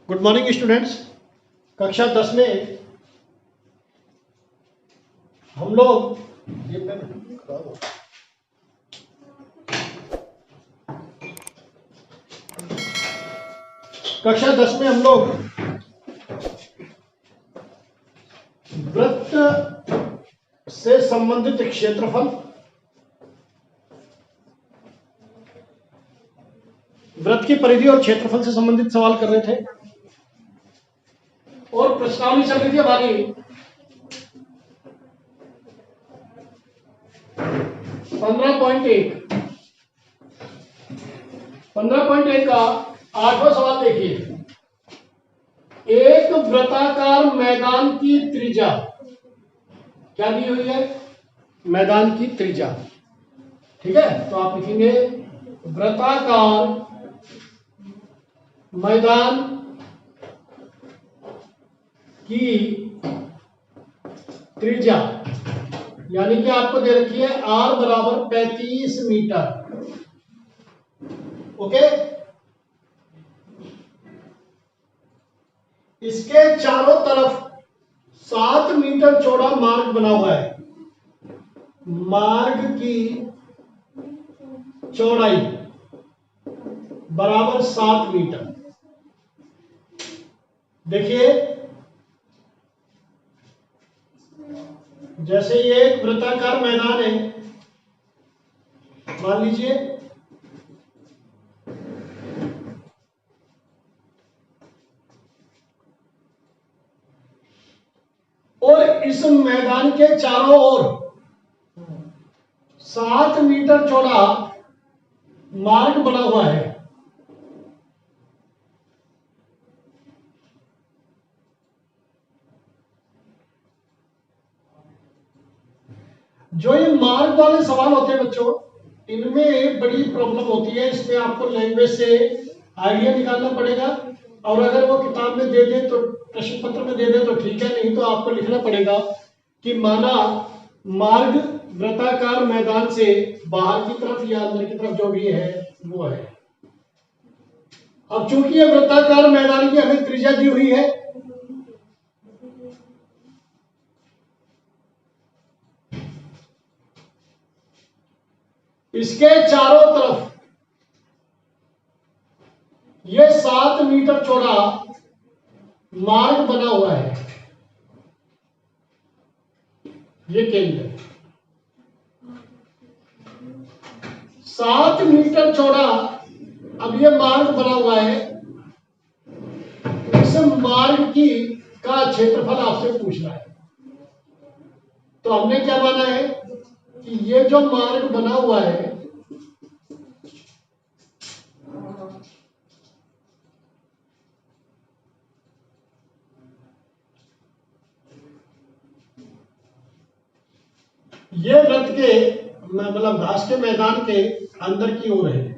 Good morning students. कक्षा 10 में हम लोग ये पेन खराब हो कक्षा 10 में हम लोग वृत्त से संबंधित क्षेत्रफल, वृत्त की परिधि और क्षेत्रफल से संबंधित सवाल कर रहे थे और प्रश्नावली चल रही थी हमारी 15.1 का 8वां सवाल देखिए। एक वृत्ताकार मैदान की त्रिज्या क्या दी हुई है? मैदान की त्रिज्या। ठीक है, तो आप लिखेंगे वृत्ताकार मैदान की त्रिज्या, यानी कि आपको दे रखी है r बराबर 35 मीटर। ओके, इसके चारों तरफ 7 मीटर चौड़ा मार्ग बना हुआ है। मार्ग की चौड़ाई बराबर 7 मीटर। देखिए, जैसे ये एक वृत्ताकार मैदान है, मान लीजिए, और इस मैदान के चारों ओर 7 मीटर चौड़ा मार्ग बना हुआ है। जो ये मार्ग वाले सवाल होते हैं बच्चों, इनमें बड़ी प्रॉब्लम होती है। इसमें आपको लैंग्वेज से आइडिया निकालना पड़ेगा, और अगर वो किताब में दे दे तो, प्रश्न पत्र में दे दे तो ठीक है, नहीं तो आपको लिखना पड़ेगा कि माना मार्ग वृत्ताकार मैदान से बाहर की तरफ या अंदर की तरफ जो भी है वो है। अब चूंकि ये वृत्ताकार मैदान की हमें त्रिज्या दी हुई है, इसके चारों तरफ ये 7 मीटर चौड़ा मार्ग बना हुआ है। ये केंद्र 7 मीटर चौड़ा, अब ये मार्ग बना हुआ है। इस मार्ग की का क्षेत्रफल आपसे पूछ रहा है, तो हमने क्या माना है कि ये जो मार्ग बना हुआ है ये वृत्त के मतलब घास के मैदान के अंदर की ओर है।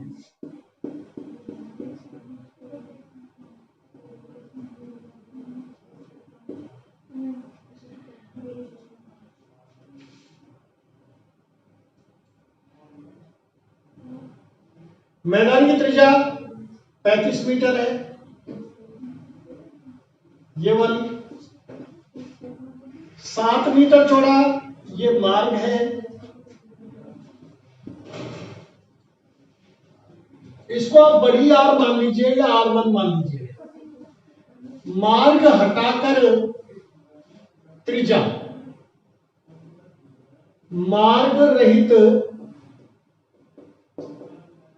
मैदान की त्रिज्या 35 मीटर है, ये वाली 7 मीटर चौड़ा ये मार्ग है। इसको आप बड़ी आर मान लीजिए या R1 मान लीजिए। मार्ग हटाकर त्रिज्या, मार्ग रहित,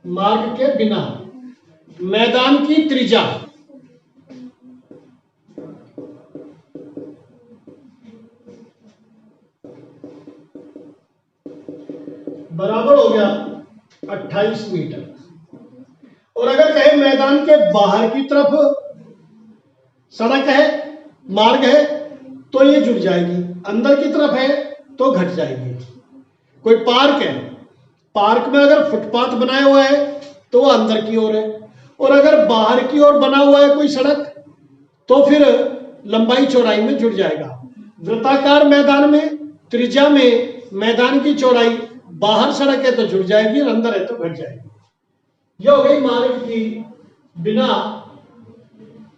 मार्ग के बिना मैदान की त्रिज्या बराबर हो गया 28 मीटर। और अगर कहे मैदान के बाहर की तरफ सड़क है, मार्ग है, तो ये जुड़ जाएगी। अंदर की तरफ है तो घट जाएगी। कोई पार्क है, पार्क में अगर फुटपाथ बनाया हुआ है तो वो अंदर की ओर है, और अगर बाहर की ओर बना हुआ है कोई सड़क तो फिर लंबाई चौड़ाई में जुड़ जाएगा। वृत्ताकार मैदान में त्रिज्या में मैदान की चौड़ाई बाहर सड़क है तो जुड़ जाएगी और अंदर है तो घट जाएगी। यह हो गई मार्ग की बिना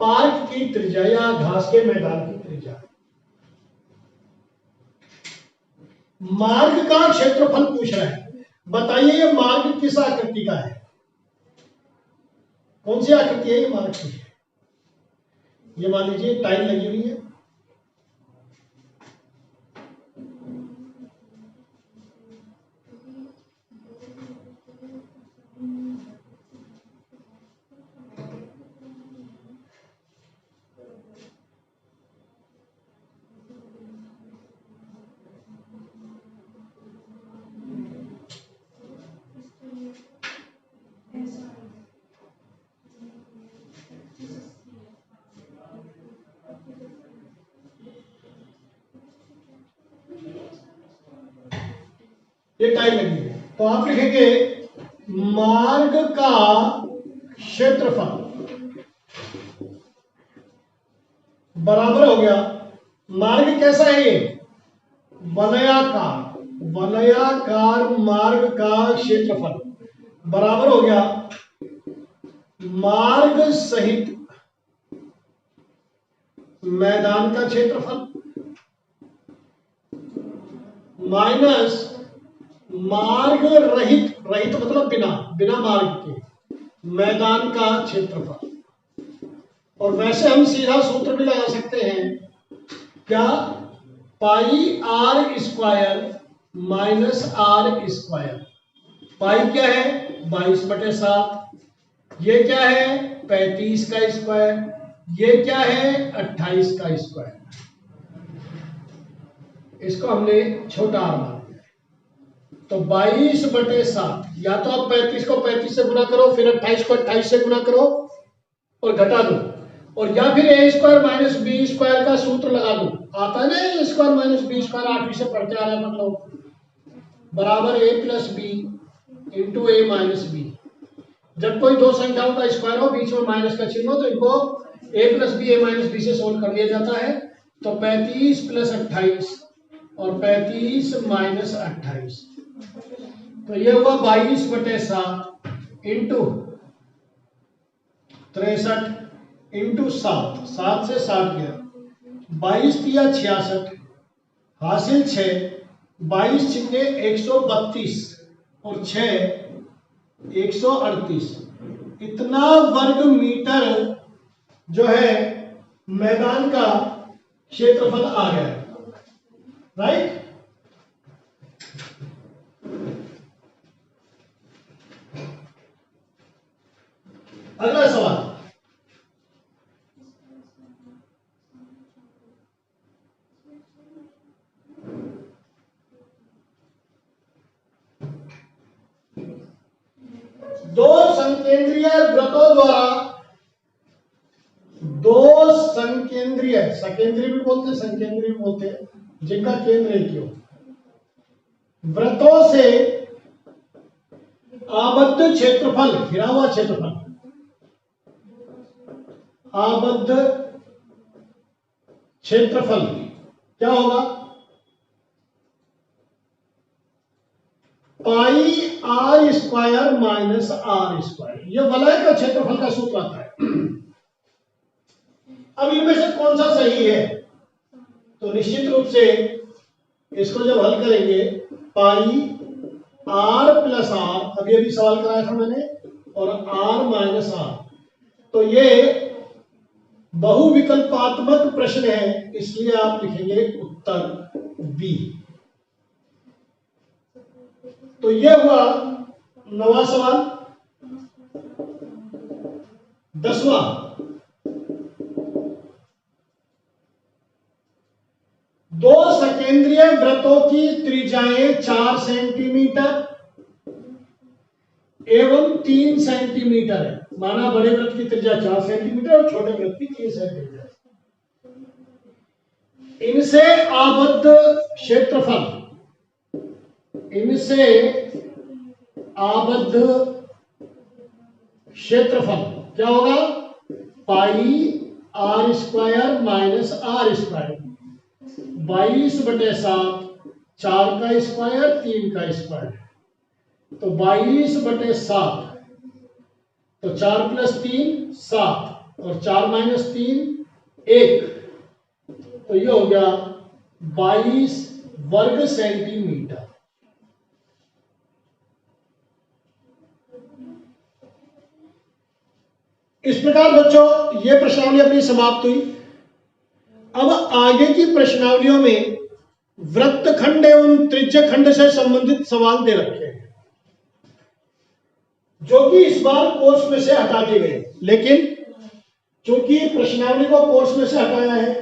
पार्क की त्रिज्या या घास के मैदान की त्रिज्या। मार्ग का क्षेत्रफल पूछ रहा है। बताइए ये मार्ग किस आकृति का है? कौन सी आकृति है ये मार्ग की? ये मान लीजिए टाइल लगी हुई है, ये टाइल लगी है, तो आप लिखेंगे मार्ग का क्षेत्रफल बराबर हो गया। मार्ग कैसा है ये? वलयाकार। वलयाकार मार्ग का क्षेत्रफल बराबर हो गया मार्ग सहित मैदान का क्षेत्रफल माइनस मार्ग रहित, रहित मतलब बिना, बिना मार्ग के मैदान का क्षेत्रफल। और वैसे हम सीधा सूत्र भी लगा सकते हैं, क्या? Pi r square minus r square. Pi क्या है? 22/7। ये क्या है? 35 का स्क्वायर। ये क्या है? 28 का स्क्वायर। इसको हमने छोटा आर मान लिया। तो 22/7, या तो आप 35 को 35 से गुना करो, फिर 28 को 28 से गुना करो और घटा दो, और या फिर ए स्क्वायर माइनस बी स्क्वायर का सूत्र लगा दो। आता है ना ए स्क्वायर माइनस बी स्क्वायर, 8वीं से पढ़ते आ रहे हैं मतलब, बराबर ए प्लस बी इंटू ए माइनस बी। जब कोई दो संख्याओं का स्क्वायर हो, बीच में माइनस का चिन्ह हो, तो इनको ए प्लस बी ए माइनस बी से सोल्व कर लिया जाता है। तो 35 प्लस 28 और 35 माइनस 28, तो ये हुआ 22/7 इंटू 63 इंटू 7। 7 से 60 गया, 22 दिया 66, हासिल 6, 22 छिके 132 और 6 138। इतना वर्ग मीटर जो है मैदान का क्षेत्रफल आ गया, राइट? अगला सवाल, दो संकेंद्रीय वृत्तों द्वारा, दो संकेंद्रीय, सकेंद्रीय भी बोलते हैं, संकेंद्रीय भी बोलते हैं, जिनका केंद्र एक ही हो, वृत्तों से आबद्ध क्षेत्रफल, घिरा हुआ क्षेत्रफल, आबद्ध क्षेत्रफल क्या होगा? Pi r square minus r square. ये वलय का क्षेत्रफल का सूत्र आता है। अब इनमें से कौन सा सही है? तो निश्चित रूप से इसको जब हल करेंगे, पाई आर प्लस आर, अभी अभी सवाल कराया था मैंने, और आर माइनस आर, तो ये बहुविकल्पात्मक प्रश्न है, इसलिए आप लिखेंगे उत्तर बी। तो ये हुआ 9वां सवाल। 10वां, दो सकेंद्रीय वृत्तों की त्रिज्याएं 4 सेंटीमीटर एवं 3 सेंटीमीटर है। माना बड़े वृत्त की त्रिज्या 4 सेंटीमीटर और छोटे वृत्त की 3 सेंटीमीटर। इनसे आबद्ध क्षेत्रफल, इनसे आबद्ध क्षेत्रफल क्या होगा? Pi r square minus r square. 22/7, 4 का स्क्वायर 3 का स्क्वायर, तो 22/7, तो 4 + 3 7, और 4 माइनस 3 1, तो ये हो गया 22 वर्ग सेंटीमीटर। इस प्रकार बच्चों ये प्रश्नावली अपनी समाप्त हुई। अब आगे की प्रश्नावलियों में वृत्तखंड एवं त्रिज्यखंड से संबंधित सवाल दे रखे हैं, जो कि इस बार कोर्स में से हटा दिए गए। लेकिन चूंकि प्रश्नावली को कोर्स में से हटाया है,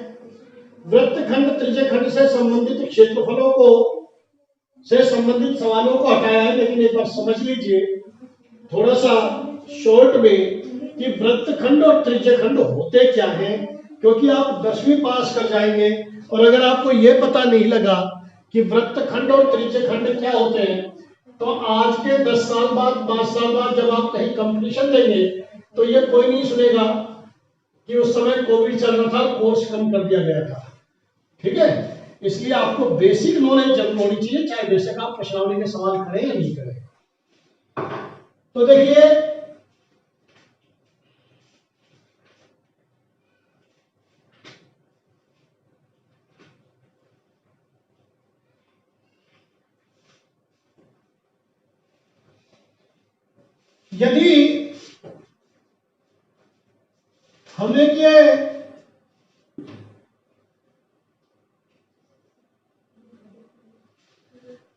वृत्तखंड त्रिज्यखंड से संबंधित क्षेत्रफलों को से संबंधित सवालों को हटाया है। लेकिन एक बार समझ लीजिए थोड़ा सा शॉर्ट में कि वृत्तखंड और त्रिज्यखंड होते क्या हैं, क्योंकि आप 10वीं पास कर जाएंगे और अगर आपको यह पता नहीं लगा कि वृत्तखंड और त्रिज्यखंड क्या होते हैं, तो आज के 10 साल बाद 5 साल बाद जब आप कहीं कंपटीशन देंगे तो ये कोई नहीं सुनेगा कि उस समय कोविड चल रहा था, कोर्स कम कर दिया गया था। ठीक है, इसलिए आपको बेसिक नॉलेज जरूर होनी चाहिए, चाहे बेशक आप प्रश्नावली के सवाल करें या नहीं करें। तो देखिए यदि हमें के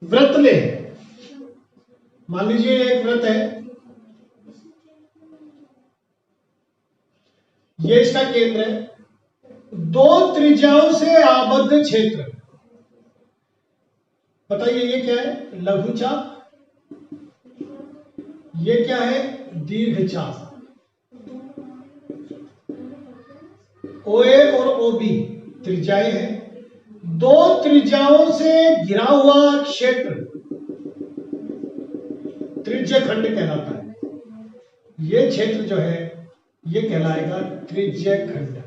वृत्त ले, मान लीजिए एक वृत्त है, ये इसका केंद्र है, 2 त्रिज्याओं से आबद्ध क्षेत्र, बताइए ये क्या है? लघुचाप। ये क्या है? दीर्घचाप। OA और OB त्रिज्याएं हैं। 2 त्रिज्याओं से घिरा हुआ क्षेत्र त्रिज्यखंड कहलाता है। ये क्षेत्र जो है ये कहलाएगा त्रिज्यखंड।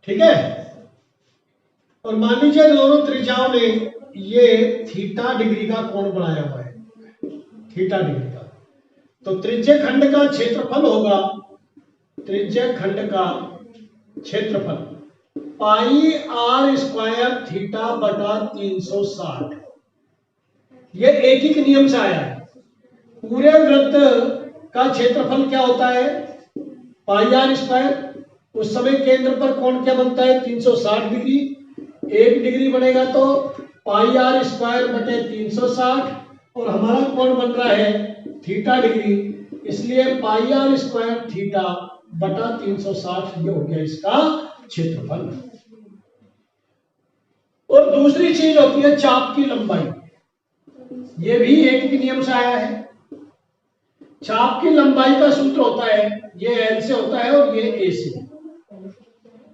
ठीक है, और मान लीजिए दोनों त्रिज्याओं ने ये थीटा डिग्री का कोण बनाया हुआ है, थीटा डिग्री का, तो त्रिज्यखंड का क्षेत्रफल होगा, त्रिज्यखंड का क्षेत्रफल पाई r स्क्वायर थीटा बटा 360। ये एक ही नियम से आया है। पूरे वृत्त का क्षेत्रफल क्या होता है? पाई r स्क्वायर। उस समय केंद्र पर कोण क्या बनता है? 360 डिग्री। 1 डिग्री बनेगा तो पाई r स्क्वायर बटे 360, और हमारा कोण बन रहा है थीटा डिग्री, इसलिए पाई r स्क्वायर थीटा बटा 360 ये हो गया इसका क्षेत्रफल। और दूसरी चीज होती है चाप की लंबाई। ये भी एक ही नियम से आया है। चाप की लंबाई का सूत्र होता है, ये L से होता है और ये A से।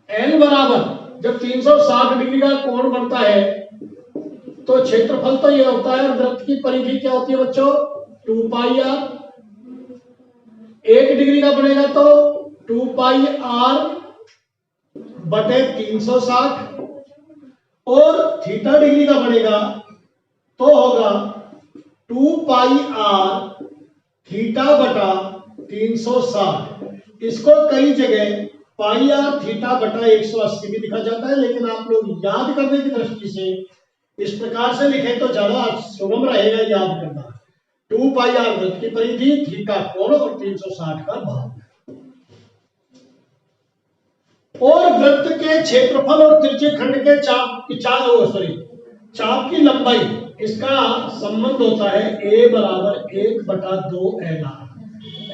L बराबर जब 360 डिग्री का कोण बनता है तो क्षेत्रफल तो ये होता है, और वृत्त की परिधि क्या होती है बच्चों? 2 पाई r। 1 डिग्री का बनेगा तो 2 पाई r बटे 360, और थीटा डिग्री का बनेगा तो होगा 2 पाई r थीटा बटा 360। इसको कई जगह पाई r थीटा बटा 180 भी लिखा जाता है, लेकिन आप लोग याद करने की दृष्टि से इस प्रकार से लिखें तो ज्यादा सुगम रहेगा याद करना। 2 पाई r वृत्त की परिधि, थीटा कोण और 360 का भाग। और वृत्त के क्षेत्रफल और त्रिज्यखंड के चाप की लंबाई, इसका संबंध होता है a बराबर 1 बटा 2 LR।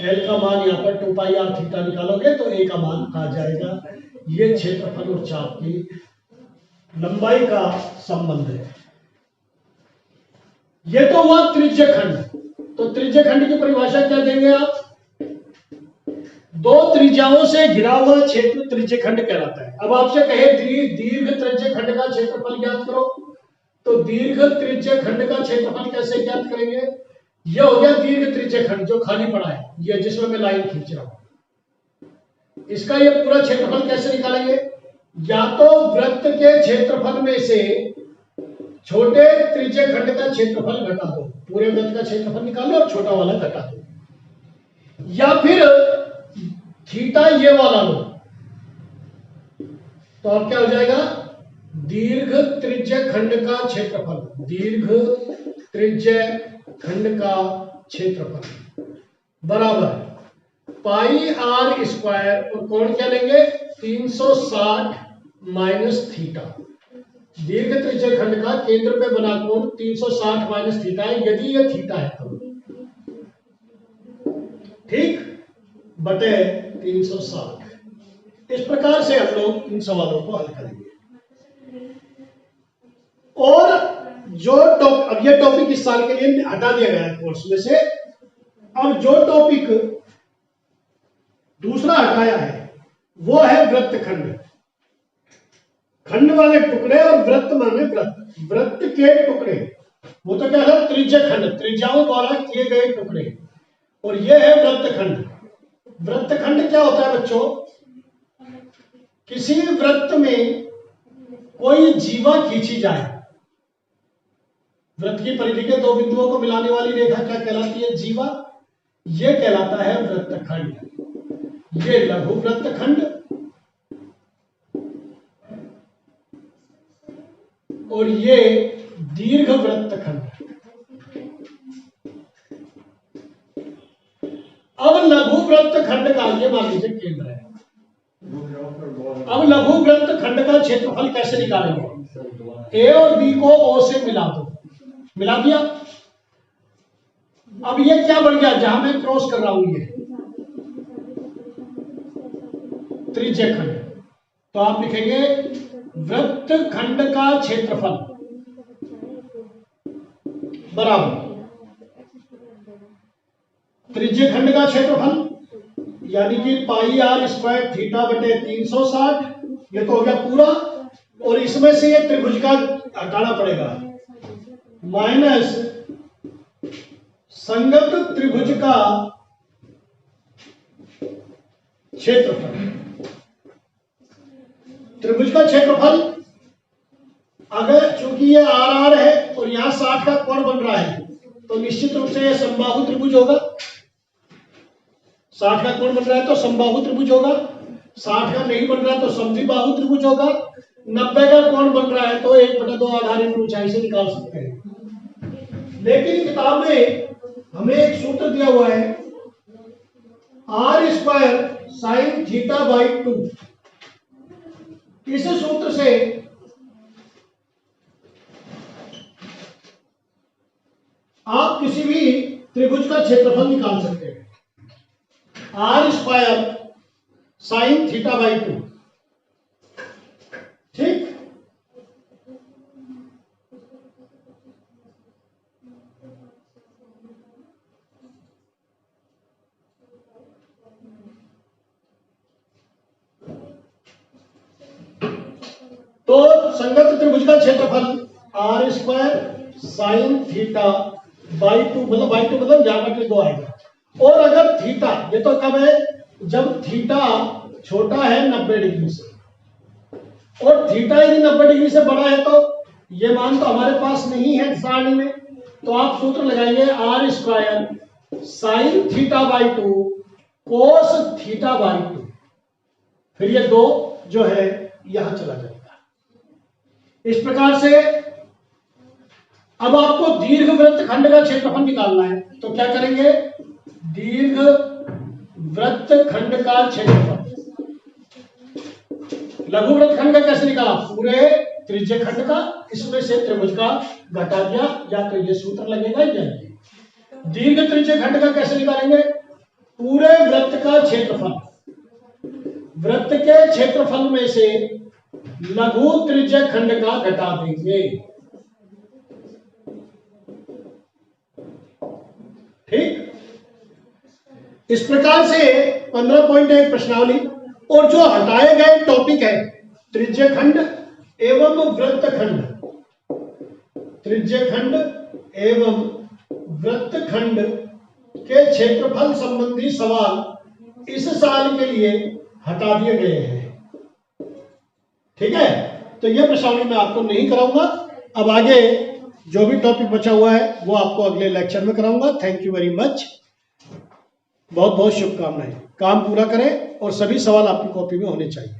L का मान यहाँ पर 2 पाई r थीटा निकालोगे तो a का मान आ जाएगा। ये क्षेत्रफल और चाप की लंबाई का संबंध है। ये तो हुआ त्रिज्यखंड। तो त्रिज्यखंड की परिभाषा क्या देंगे आप? 2 त्रिज्याओं से घिरा हुआ क्षेत्र त्रिज्यखंड कहलाता है। अब आपसे कहे दीर्घ त्रिज्यखंड का क्षेत्रफल ज्ञात करो, तो दीर्घ त्रिज्यखंड का क्षेत्रफल कैसे ज्ञात करेंगे? यह हो गया दीर्घ त्रिज्यखंड जो खाली पड़ा है, ये जिसमें मैं लाइन खींच रहा हूं। इसका ये पूरा क्षेत्रफल कैसे निकालेंगे? या तो वृत्त के क्षेत्रफल में से छोटे त्रिज्यखंड का क्षेत्रफल घटा दो, पूरे वृत्त का क्षेत्रफल निकालो और छोटा वाला घटा दो। या फिर थीटा ये वाला लो, तो अब क्या हो जाएगा, दीर्घ त्रिज्य खंड का क्षेत्रफल, दीर्घ त्रिज्य खंड का क्षेत्रफल बराबर पाई आर स्क्वायर, और कोण क्या लेंगे 360 माइनस थीटा। दीर्घ त्रिज्य खंड का केंद्र पे बना कोण 360 माइनस थीटा है, यदि ये थीटा है तो, ठीक, बटे 360। इस प्रकार से हम लोग इन सवालों को हल करेंगे। और जो अब ये टॉपिक इस साल के लिए हटा दिया गया है कोर्स में से। अब जो टॉपिक दूसरा हटाया है वो है वृत्तखंड। खंड माने टुकड़े और वृत्त माने वृत्त, वृत्त के टुकड़े, वो तो क्या है त्रिज्य खंड, त्रिज्याओं द्वारा किए गए टुकड़े, और ये है वृत्तखंड। वृत्तखंड क्या होता है बच्चों, किसी वृत्त में कोई जीवा खींची जाए, वृत्त की परिधि के दो बिंदुओं को मिलाने वाली रेखा क्या कहलाती है, जीवा, ये कहलाता है वृत्तखंड। ये लघु वृत्तखंड और ये दीर्घ वृत्तखंड। अब लघु वृत्तखंड का ये मान लीजिए केंद्र है। अब लघु वृत्तखंड का क्षेत्रफल कैसे निकालेंगे, ए और बी को ओ से मिला दो, मिला दिया। अब ये क्या बन गया, जहां मैं क्रॉस कर रहा हूं ये त्रिज्य खंड, तो आप लिखेंगे वृत्तखंड का क्षेत्रफल बराबर त्रिज्य खंड का क्षेत्रफल, यानी कि पाई आर स्क्वायर थीटा बटे 360, ये तो हो गया पूरा, और इसमें से ये त्रिभुज का हटाना पड़ेगा, माइनस संगत त्रिभुज का क्षेत्रफल। त्रिभुज का क्षेत्रफल, अगर चूंकि ये आर आर है और यहां 60 का कोण बन रहा है, तो निश्चित रूप से यह समबाहु त्रिभुज होगा। 60 का कोण बन रहा है तो समबाहु त्रिभुज होगा, 60 का नहीं बन रहा तो समद्विबाहु त्रिभुज होगा, 90 का कोण बन रहा है तो 1/2 आधारित ऊंचाई से निकाल सकते हैं। लेकिन किताब में हमें एक सूत्र दिया हुआ है, r square sine theta by 2। इस सूत्र से आप किसी भी त्रिभुज का क्षेत्रफल निकाल सकते हैं, r square sine theta by 2, ठीक। तो संगत त्रिभुज का क्षेत्रफल r square sine theta by 2, मतलब बाई 2 मतलब यहां पर 2 आएगा। और अगर थीटा, ये तो कब है, जब थीटा छोटा है 90 डिग्री से, और थीटा यदि 90 डिग्री से बड़ा है तो ये मान तो हमारे पास नहीं है सारणी में, तो आप सूत्र लगाएंगे r square sine theta by 2 cos theta by 2, फिर ये 2 जो है यहां चला जाएगा। इस प्रकार से अब आपको दीर्घ वृत्तखंड का क्षेत्रफल निकालना है, तो क्या करेंगे, दीर्घ वृत्तखंड का क्षेत्रफल। लघु वृत्तखंड का कैसे निकाला, पूरे त्रिज्य खंड का, इसमें से त्रिभुज का घटा दिया, या तो ये सूत्र लगेगा या ये। दीर्घ त्रिज्य खंड का कैसे निकालेंगे, पूरे वृत्त का क्षेत्रफल, वृत्त के क्षेत्रफल में से लघु त्रिज्य खंड का घटा देंगे, ठीक। इस प्रकार से 15.1 प्रश्नावली, और जो हटाए गए टॉपिक है त्रिज्य खंड एवं वृत्तखंड, त्रिज्य खंड एवं वृत्तखंड के क्षेत्रफल संबंधी सवाल इस साल के लिए हटा दिए गए हैं, ठीक है। तो यह प्रश्नावली मैं आपको नहीं कराऊंगा, अब आगे जो भी टॉपिक बचा हुआ है वो आपको अगले लेक्चर में कराऊंगा। Thank you very much. बहुत बहुत शुभकामनाएं। काम पूरा करें और सभी सवाल आपकी कॉपी में होने चाहिए।